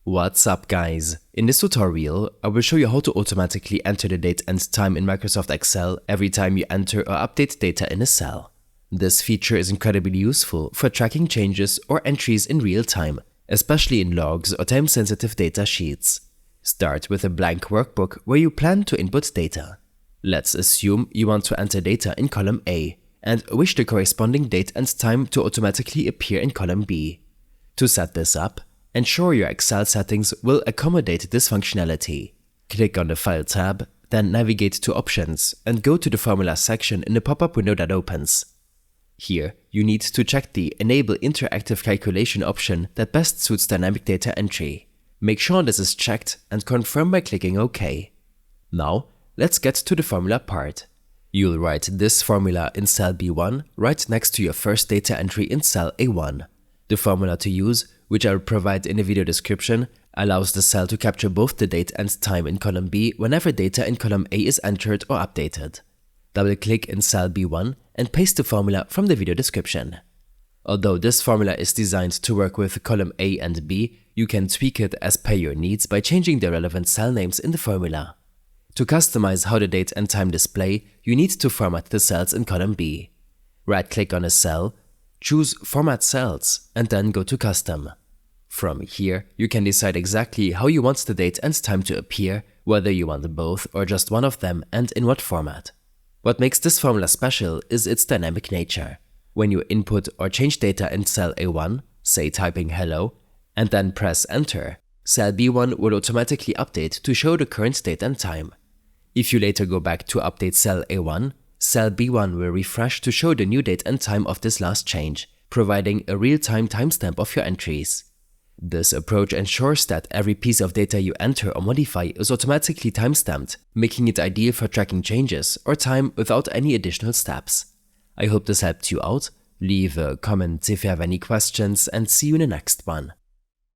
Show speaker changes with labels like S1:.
S1: What's up guys? In this tutorial, I will show you how to automatically enter the date and time in Microsoft Excel every time you enter or update data in a cell. This feature is incredibly useful for tracking changes or entries in real time, especially in logs or time-sensitive data sheets. Start with a blank workbook where you plan to input data. Let's assume you want to enter data in column A and wish the corresponding date and time to automatically appear in column B. To set this up, ensure your Excel settings will accommodate this functionality. Click on the File tab, then navigate to Options and go to the Formula section in the pop-up window that opens. Here, you need to check the Enable Interactive Calculation option that best suits dynamic data entry. Make sure this is checked and confirm by clicking OK. Now, let's get to the formula part. You'll write this formula in cell B1 right next to your first data entry in cell A1. The formula to use, which I'll provide in the video description, allows the cell to capture both the date and time in column B whenever data in column A is entered or updated. Double-click in cell B1 and paste the formula from the video description. Although this formula is designed to work with column A and B, you can tweak it as per your needs by changing the relevant cell names in the formula. To customize how the date and time display, you need to format the cells in column B. Right-click on a cell, choose Format Cells, and then go to Custom. From here, you can decide exactly how you want the date and time to appear, whether you want both or just one of them and in what format. What makes this formula special is its dynamic nature. When you input or change data in cell A1, say typing hello, and then press Enter, cell B1 will automatically update to show the current date and time. If you later go back to update cell A1, cell B1 will refresh to show the new date and time of this last change, providing a real-time timestamp of your entries. This approach ensures that every piece of data you enter or modify is automatically timestamped, making it ideal for tracking changes or time without any additional steps. I hope this helped you out. Leave a comment if you have any questions and see you in the next one.